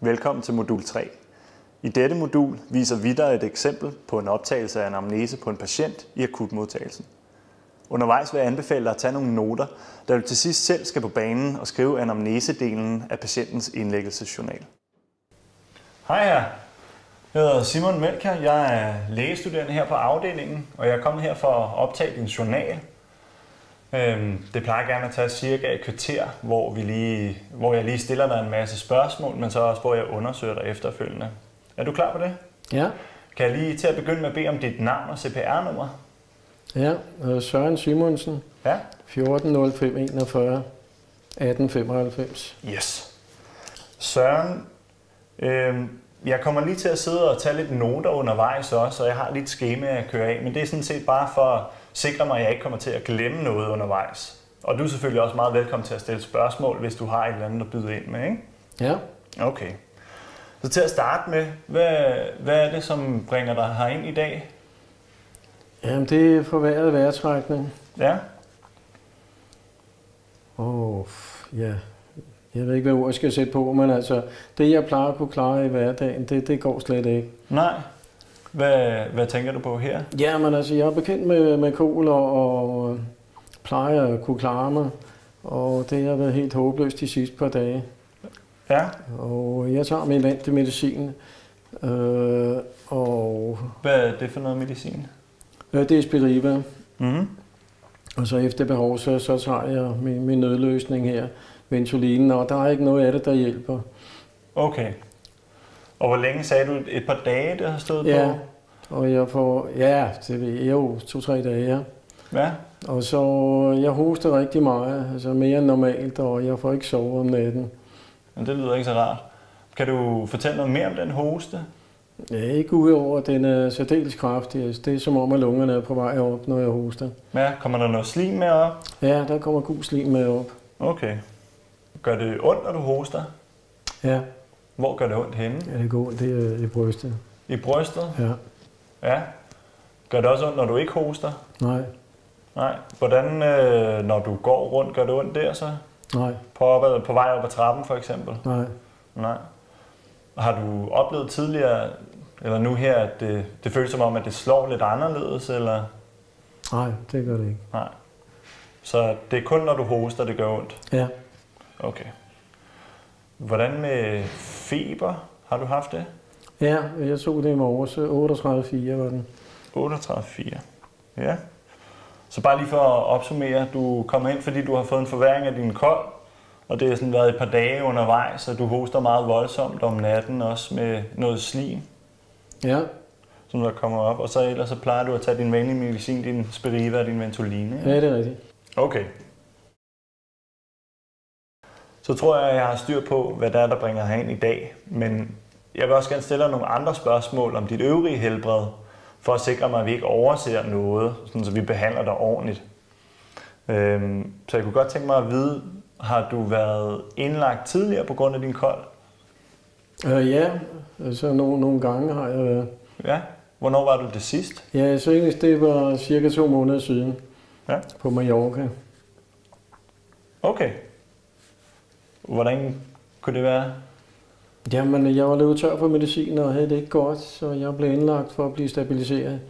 Velkommen til modul 3. I dette modul viser vi dig et eksempel på en optagelse af anamnese på en patient i akutmodtagelsen. Undervejs vil jeg anbefale dig at tage nogle noter, da du til sidst selv skal på banen og skrive anamnesedelen af patientens indlæggelsesjournal. Hej her. Jeg hedder Simon Melker. Jeg er lægestuderende her på afdelingen, og jeg er kommet her for at optage din journal. Det plejer gerne at tage cirka et kvarter, hvor jeg lige stiller dig en masse spørgsmål, men så også hvor jeg undersøger dig efterfølgende. Er du klar på det? Ja. Kan jeg lige til at begynde med at bede om dit navn og CPR-nummer? Ja, Søren Simonsen. Ja. 14 05 41 18 95. Yes. Søren, jeg kommer lige til at sidde og tage lidt noter undervejs også, og jeg har lidt skema at køre af, men det er sådan set bare for at sikre mig, at jeg ikke kommer til at glemme noget undervejs. Og du er selvfølgelig også meget velkommen til at stille spørgsmål, hvis du har et eller andet at byde ind med, ikke? Ja. Okay. Så til at starte med, hvad er det, som bringer dig herind i dag? Jamen, det er forværret vejrtrækning. Ja. Ja. Jeg ved ikke, hvad ord jeg skal sætte på, men altså, det jeg plejer at kunne klare i hverdagen, det går slet ikke. Nej. Hvad tænker du på her? Jamen altså, jeg er bekendt med kol og plejer at kunne klare mig, og det har været helt håbløst de sidste par dage. Ja. Og jeg tager min vante medicin, og... Hvad er det for noget medicin? Det er Spiriva. Mhm. Og så efter behov, så tager jeg min nødløsning her, Ventolin, og der er ikke noget af det, der hjælper. Okay. Og hvor længe sagde du? Et par dage, det har stået Ja, på? og jeg får, det ved jeg jo, 2-3 dage, ja. Ja. Og så, jeg hoster rigtig meget, altså mere end normalt, og jeg får ikke sove om natten. Men det lyder ikke så rart. Kan du fortælle noget mere om den hoste? Ja, ikke udover, at den er særdeles kraftig. Altså, det er som om, at lungerne er på vej op, når jeg hoster. Ja, kommer der noget slim med op? Ja, der kommer gul slim med op. Okay. Gør det ondt, når du hoster? Ja. Hvor gør det ondt henne? Ja, det går. Det er i brystet. I brystet? Ja. Ja. Gør det også ondt, når du ikke hoster? Nej. Nej. Hvordan, når du går rundt, gør det ondt der så? Nej. På vej op ad trappen for eksempel? Nej. Nej. Har du oplevet tidligere, eller nu her, at det føles som om, at det slår lidt anderledes, eller? Nej, det gør det ikke. Nej. Så det er kun, når du hoster, det gør ondt? Ja. Okay. Hvordan med feber? Har du haft det? Ja, jeg så det i morges. 38,4 var den. 38,4. Ja. Så bare lige for at opsummere, du kommer ind, fordi du har fået en forværring af din kold, og det har sådan været et par dage undervejs, så du hoster meget voldsomt om natten, også med noget slim, Ja. som der kommer op. Og så ellers så plejer du at tage din vanlige medicin, din Spiriva og din Ventolin, ikke? Ja, det er rigtigt. Okay. Så tror jeg, at jeg har styr på, hvad der bringer herind i dag. Men jeg vil også gerne stille dig nogle andre spørgsmål om dit øvrige helbred, for at sikre mig, at vi ikke overser noget, sådan så vi behandler dig ordentligt. Så jeg kunne godt tænke mig at vide, har du været indlagt tidligere på grund af din kold? Ja, altså nogle gange har jeg været. Ja. Hvornår var du det sidst? Ja, senest det var cirka 2 måneder siden. Ja. På Mallorca. Okay. Hvordan kunne det være? Jamen, jeg var løbet tør for medicin og havde det ikke godt, så jeg blev indlagt for at blive stabiliseret.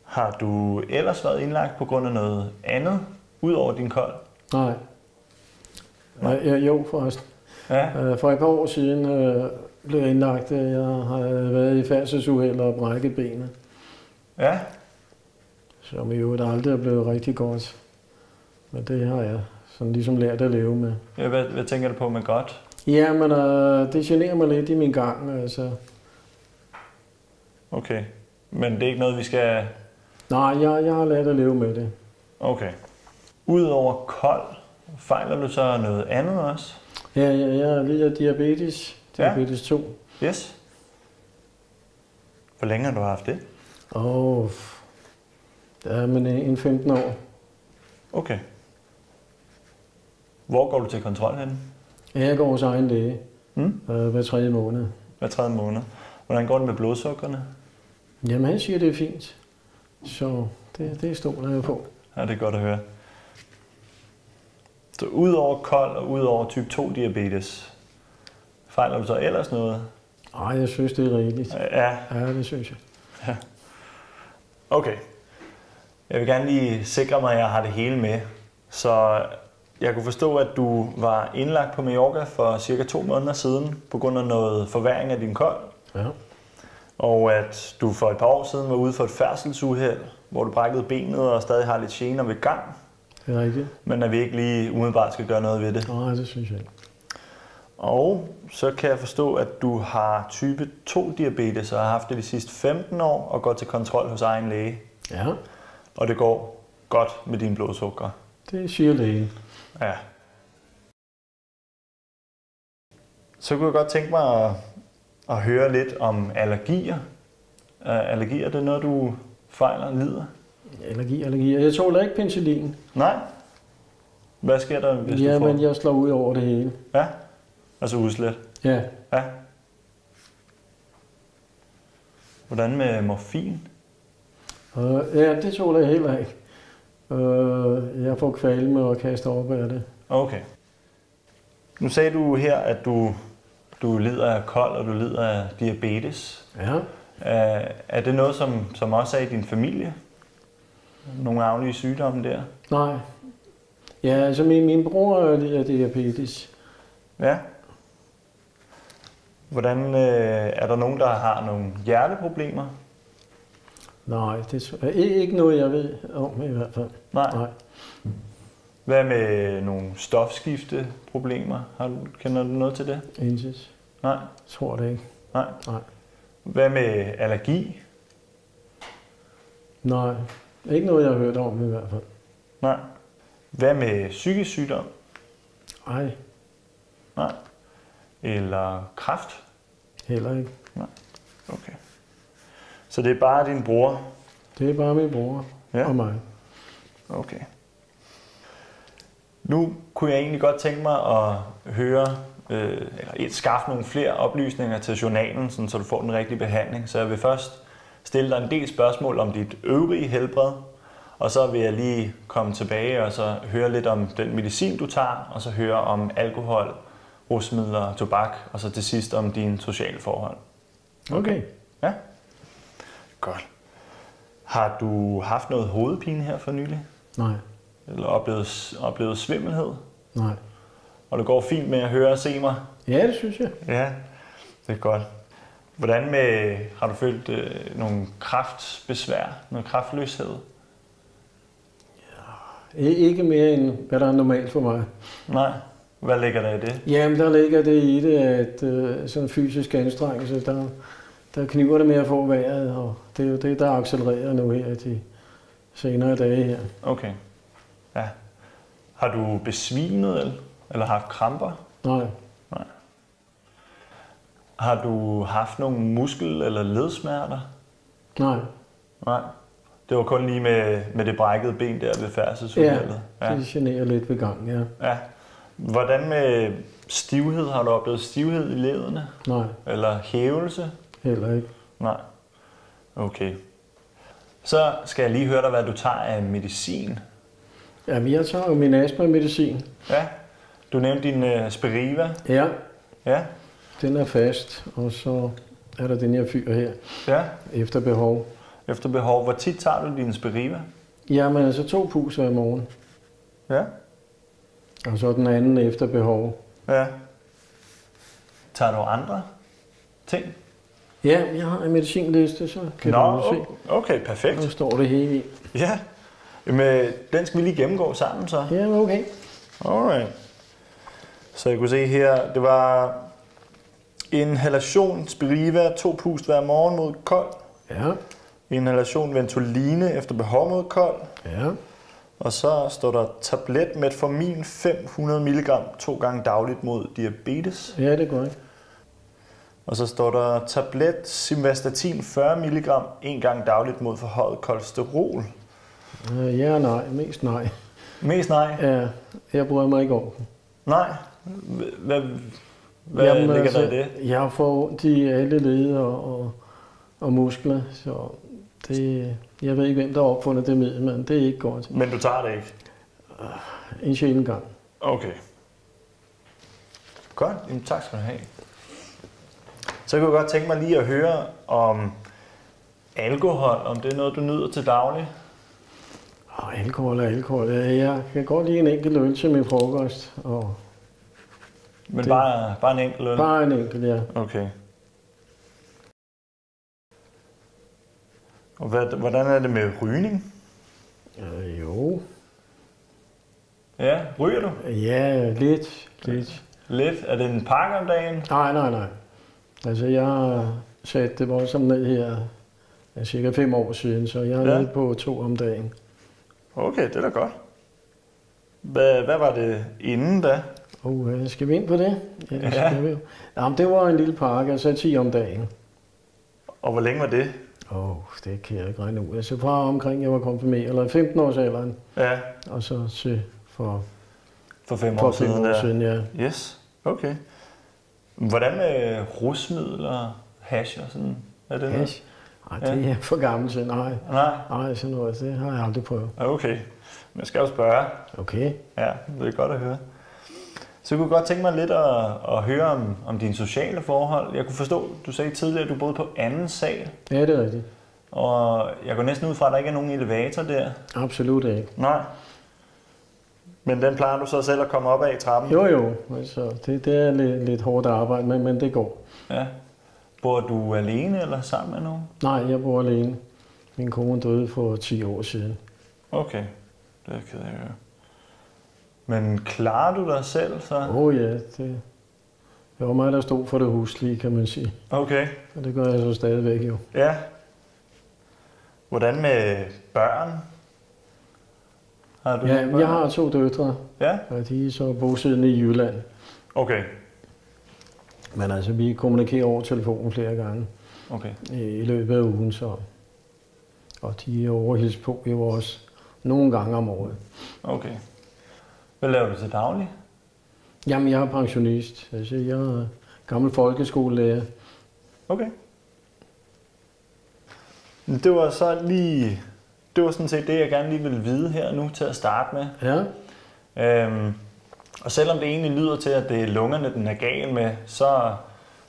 Har du ellers været indlagt på grund af noget andet, ud over din kold? Nej. Jo, forresten. Ja. For et par år siden blev jeg indlagt. Jeg har været i færdselsuheld og brækket benet. Ja. Som jo aldrig er blevet rigtig godt. Men det har jeg sådan ligesom lært at leve med. Ja, hvad tænker du på med godt? Ja, men det generer mig lidt i min gang, altså. Okay. Men det er ikke noget, vi skal... Nej, jeg har lært at leve med det. Okay. Udover kold, fejler du så noget andet også? Ja, jeg lider af diabetes. Diabetes 2. Yes. Hvor længe har du haft det? Men en 15 år. Okay. Hvor går du til kontrol henne? Jeg går hos egen læge. Hver 3. måned. Hver 3. måned. Hvordan går det med blodsukkerne? Jamen, han siger, det er fint. Så det stoler jeg på. Ja, det er godt at høre. Så ud over kold og ud over type 2 diabetes, fejler du så ellers noget? Nej, jeg synes, det er rigtigt. Ja. Ja, det synes jeg. Ja. Okay. Jeg vil gerne lige sikre mig, at jeg har det hele med. Så jeg kunne forstå, at du var indlagt på Mallorca for cirka 2 måneder siden, på grund af noget forværring af din kold. Ja. Og at du for et par år siden var ude for et færdselsuheld, hvor du brækkede benet og stadig har lidt gener ved gang. Det er rigtigt. Men at vi ikke lige umiddelbart skal gøre noget ved det. Nej, det synes jeg ikke. Og så kan jeg forstå, at du har type 2 diabetes og har haft det de sidste 15 år og går til kontrol hos egen læge. Ja, Og det går godt med dine blodsukker. det siger lægen. Ja. Så kunne jeg godt tænke mig at høre lidt om allergier. Allergier, det er noget, du fejler, lider? Allergi. Jeg tåler ikke penicillin. Nej? Hvad sker der, hvis du får? Men jeg slår ud over det hele. Ja? Altså udslet? Ja. Ja. Hvordan med morfin? Ja, det tåler jeg heller ikke. Jeg får kvalme og kaster op af det. Okay. Nu sagde du her, at du lider af kold, og du lider af diabetes. Ja. Er det noget, som også er i din familie? Nogle arvelige sygdomme der? Nej. Ja, altså min bror lider af diabetes. Ja. Hvordan er der nogen, der har nogle hjerteproblemer? Nej, det er ikke noget, jeg ved om i hvert fald. Nej. Hvad med nogle stofskifteproblemer? Kender du noget til det? Intet. Nej. Tror det ikke. Nej. Nej. Hvad med allergi? Nej. Ikke noget, jeg har hørt om i hvert fald. Nej. Hvad med psykisk sygdom? Nej, Nej. Eller kræft? heller ikke. Nej. Okay. Så det er bare din bror? Det er bare min bror og mig. Okay. Nu kunne jeg egentlig godt tænke mig at høre, eller skaffe nogle flere oplysninger til journalen, sådan, så du får den rigtige behandling. Så jeg vil først stille dig en del spørgsmål om dit øvrige helbred, og så vil jeg lige komme tilbage og så høre lidt om den medicin, du tager, og så høre om alkohol, rusmidler, tobak, og så til sidst om dine sociale forhold. Okay. Ja? Godt. Har du haft noget hovedpine her for nylig? Nej. Eller oplevet svimmelhed? Nej. Og det går fint med at høre og se mig? Ja, det synes jeg. Ja, det er godt. Hvordan med, har du følt nogle kræftbesvær, noget kræftløshed? Ikke mere end, hvad der er normalt for mig. Nej. Hvad ligger der i det? Jamen, der ligger det i det, at sådan fysisk anstrengelse, der kniver det med at få vejret, og det er jo det, der accelererer nu her de senere dage her. Okay. Ja. Har du besvimet eller haft kramper? Nej. Nej. Har du haft nogle muskel- eller ledsmerter? Nej. Nej. Det var kun lige med det brækkede ben der ved færdselsuheldet? Ja, det generer lidt ved gang, ja. Ja. Hvordan med stivhed? Har du oplevet stivhed i ledene? Nej. Eller hævelse? Heller ikke. Nej. Okay. Så skal jeg lige høre dig, hvad du tager af medicin. Jamen, jeg tager jo min astma-medicin. Ja. Du nævnte din Spiriva. Ja. Ja. Den er fast, og så er der den her fyr her. Ja. Efter behov. Efter behov. Hvor tit tager du din Spiriva? Jamen, altså 2 pus hver morgen. Ja. Og så den anden efter behov. Ja. Tager du andre ting? Ja, jeg har en medicinliste, så kan du se. Okay, perfekt. Der står det hele i. Ja. Jamen, den skal vi lige gennemgå sammen så. Ja, okay. Alright. Så jeg kunne se her, det var inhalation Spiriva, 2 pust hver morgen mod kold. Ja. Inhalation Ventoline efter behov mod kold. Ja. Og så står der tablet Metformin 500 mg 2 gange dagligt mod diabetes. Ja, det er godt. Og så står der tablet Simvastatin 40 mg 1 gang dagligt mod forhøjet kolesterol. Ja og nej. Mest nej. Mest nej? Ja, jeg bryder mig ikke om den. Nej? Hvad ligger altså, der i det? Jeg får ondt i alle led og muskler, så det, jeg ved ikke, hvem der har opfundet det middel, men det er ikke godt. Men du tager det ikke? En sjældent gang. Okay. Godt, jamen, tak skal du have. Så kunne jeg godt tænke mig lige at høre om alkohol, om det er noget, du nyder til daglig? Alkohol er alkohol. Jeg kan godt lide en enkelt øl til min frokost. Men det, bare en enkelt øl? Bare en enkelt, ja. Okay. Og hvordan er det med rygning? Jo. Ja, ryger du? Ja, lidt. Lidt? Er det en pakke om dagen? Nej. Altså, jeg har sat det voldsomt ned her cirka 5 år siden, så jeg er nede på 2 om dagen. Okay, det er da godt. Hvad var det inden da? Skal vi ind på det? Ja, skal vi. Jamen, det var en lille pakke, altså 10 om dagen. Og hvor længe var det? Det kan jeg ikke regne ud. Altså fra omkring, jeg var konfirmeret, eller 15 års alderen. Ja. Og så til for 5 år siden, ja. Yes, okay. Hvordan med rusmidler, hash og sådan? Er det hash? Nej, det er for gammel til. Nej, sådan noget. Det har jeg aldrig prøvet. Okay, men jeg skal jo spørge. Okay. Ja, det er godt at høre. Så jeg kunne godt tænke mig lidt at høre om dine sociale forhold. Jeg kunne forstå, du sagde tidligere, at du boede på anden sal. Ja, det er rigtigt. Og jeg går næsten ud fra, at der ikke er nogen elevator der. Absolut ikke. Nej. Men den plejer du så selv at komme op af i trappen? Jo. Altså, det er lidt hårdt arbejde, men det går. Ja. Bor du alene eller sammen med nogen? Nej, jeg bor alene. Min kone døde for 10 år siden. Okay, det er jeg ked af at høre. Men klarer du dig selv så? Ja, det var mig, der stod for det huslige, kan man sige. Okay. Og det gør jeg så stadigvæk jo. Ja. Hvordan med børn? Har du børn? Jeg har 2 døtre. Ja? Og de er så bosiddende i Jylland. Okay. Men altså, vi kommunikerer over telefonen flere gange. Okay. I løbet af ugen, så. Og de er overhils på jo også nogle gange om året. Okay. Hvad laver du til daglig? Jamen, jeg er pensionist. Altså, jeg er gammel folkeskolelærer. Okay. Det var så lige... Det var sådan set det, jeg gerne lige ville vide her nu til at starte med. Ja. Og selvom det egentlig lyder til, at det er lungerne, den er gal med, så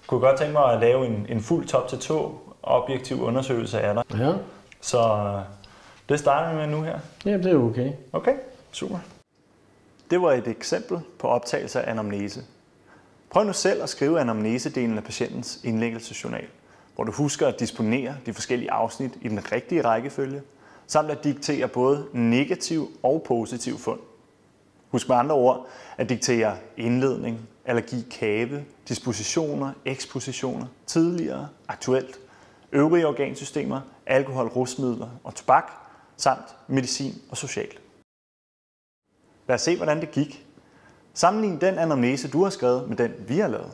kunne jeg godt tænke mig at lave en fuld top-til-tå objektiv undersøgelse af dig. Ja. Så det starter vi med nu her. Ja, det er okay. Okay, super. Det var et eksempel på optagelse af anamnese. Prøv nu selv at skrive anamnesedelen af patientens indlæggelsesjournal, hvor du husker at disponere de forskellige afsnit i den rigtige rækkefølge, samt at diktere både negativ og positiv fund. Husk med andre ord at diktere indledning, allergi, kave, dispositioner, ekspositioner, tidligere, aktuelt, øvrige organsystemer, alkohol, rusmidler og tobak, samt medicin og social. Lad os se, hvordan det gik. Sammenlign den anamnese, du har skrevet, med den, vi har lavet.